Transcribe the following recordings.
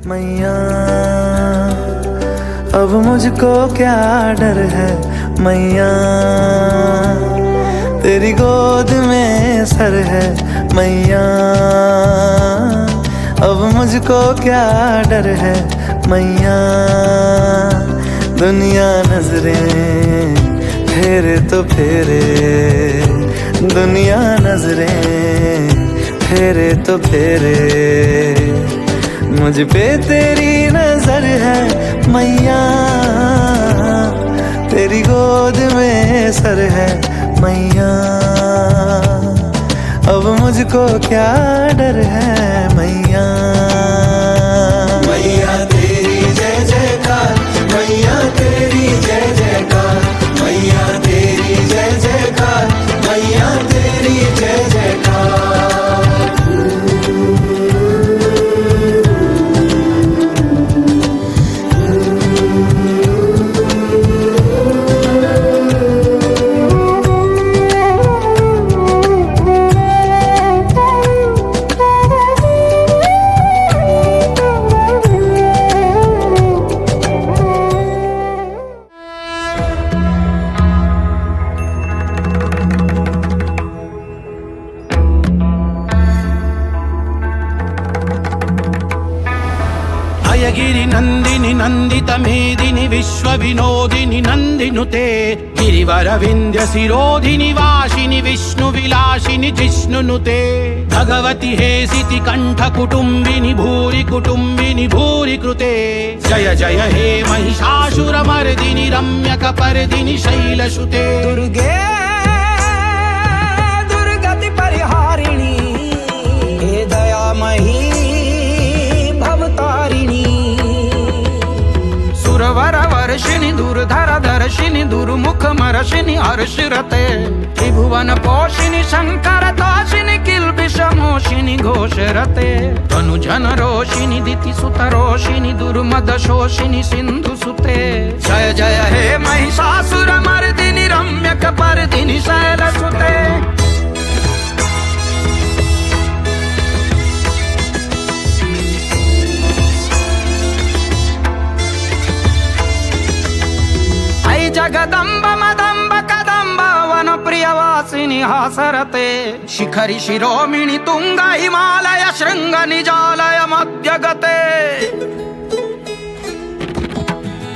मैया अब मुझको क्या डर है मैया, तेरी गोद में सर है मैया। अब मुझको क्या डर है मैया, दुनिया नजरें फेरे तो फेरे, दुनिया नजरें फेरे तो फेरे। मुझ पे तेरी नजर है मैया, तेरी गोद में सर है मैया। अब मुझको क्या डर है मैया। मैया तेरी जय जयकार, मैया तेरी जय जयकार, मैया तेरी जय जयकार, मैया तेरी जय जयकार। गिरि नंदिनि नंदित मेदिनि विश्व विनोदिनि नंदिनुते, गिरिवर विंध्य शिरोधिनि वासिनि विष्णु विलासिनि जिष्णुनुते। भगवति हेसिति कंठ कुटुंबिनि भूरि कुटुंबिनि भूरि कृते। जय जय हे महिषासुर मर्दिनि रम्यक पर्दिनि शैलसुते। दुर्गे दुर्गति परिहारिणी, हे दयामयी भवतारिणी। सुरवर वर्षिणि दुर्धर दर्शिनि दुर्मुख मर्षिनि हर्षरते। त्रिभुवन पोषिणि शंकर तोषिणि किल्बिष मोषिणि घोषरते। तनुजन रोषिणि दिति सुत रोषिणि दुर्मद शोषिणि सिंधु सुते। जय जय हे महिषासुर मर्दिनि रम्यक पर्दिनि शैलसुते। जगदम्ब मदम्ब कदम्ब वन प्रियवासिनि हासरते। शिखरि शिरोमिणि तुंग हिमालय शृंग निजालय मध्यगते।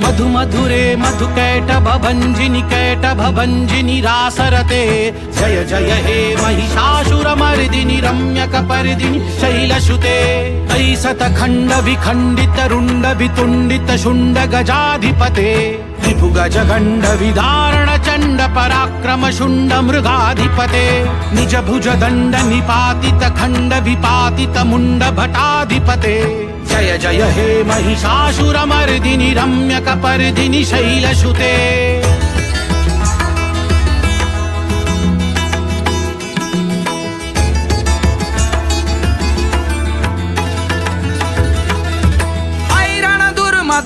मधु मधुरे मधु कैटभ भंजिनि कैटभ भंजिनि रासरते। जय जय हे महिषासुर मर्दिनि रम्यक पर्दिनि शैलसुते। ऐसत खंड विखंडित रुंड वितुंडित शुंड गजाधिपते। त्रिभु गज गंड विदारण चंड पराक्रम शुंड मृगाधिपते। निज भुज दंड निपातित खंड विपातित मुंड भटाधिपते। जय जय हे महिषासुर मर्दिनि रम्यक पर्दिनि शैलसुते।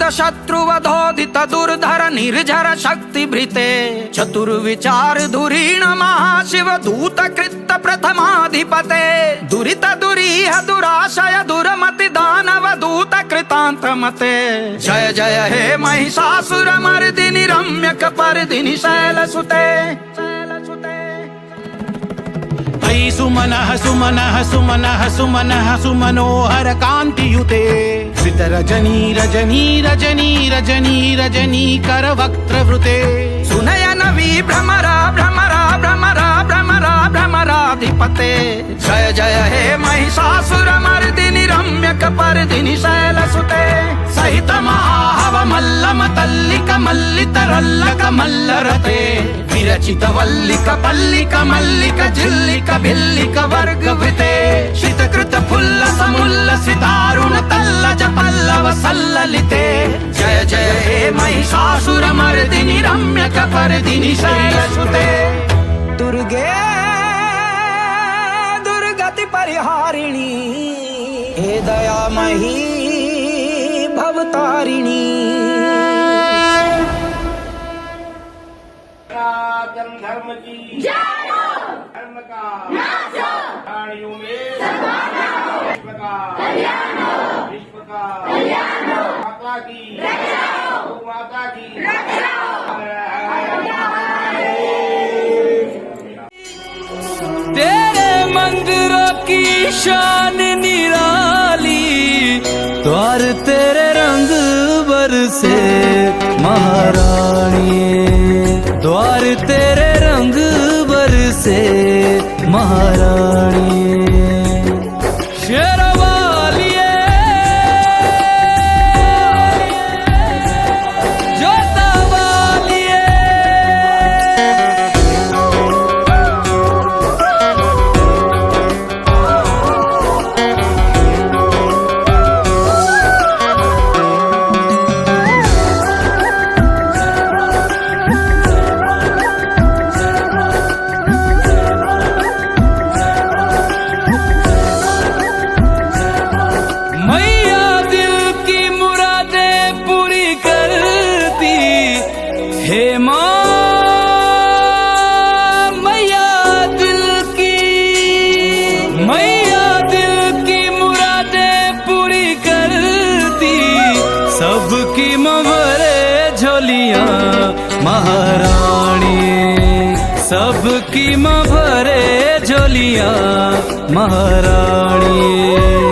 शत्रुवधोदित दुर्धर निर्झर शक्ति भृते। चतुर्विचार धुरीण महाशिव दूत कृत प्रथमाधिपते। दुरित दुरीह दुराशय दुर्मति दानव दूत कृतांत मते। जय जय हे महिषासुर मर्दिनि रम्यक पर्दिनि शैलसुते। ऐ सुमनः सुमनः सुमनः सुमनः सुमनोहर कांतियुते। श्रित रजनी रजनी रजनी रजनी रजनी कर वक्त्रवृते। सुनयन विभ्रमरा भ्रमरा भ्रमरा भ्रमरा भ्रमराधिपते। जय जय हे महिषासुर मर्दिनि रम्यक पर्दिनि शैलसुते। सहित महाहव मल्लम तल्लिक मल्लित रल्लक मल्लरते। विरचित वल्लिक पल्लिक मल्लिक जिल्लिक भिल्लिक वर्गवृते। शीतकृत फुल्लस मुल्लसितारुण तल्लज पल्लव सल्ललिते। जय जय हे महिषासुर मर्दिनि रम्यक पर्दिनि शैलसुते। दुर्गे दुर्गति परिहारिणी, हे दयामयी भवतारिणी। धर्म की धर्म का प्राणियों में विश्व का माता की गौ माता की तेरे मंदिरों की शान निराली, द्वार तेरे रंग बरसे महारानी, द्वार तेरे रंग बरसे महारानी। शेरवालिए जोतावालिए, मैया दिल की मुरादें पूरी करती, हे माँ मैया दिल की मुरादें पूरी करती, सबकी मभरे झोलियाँ महारानी, सबकी मभरे झोलियाँ महारानी।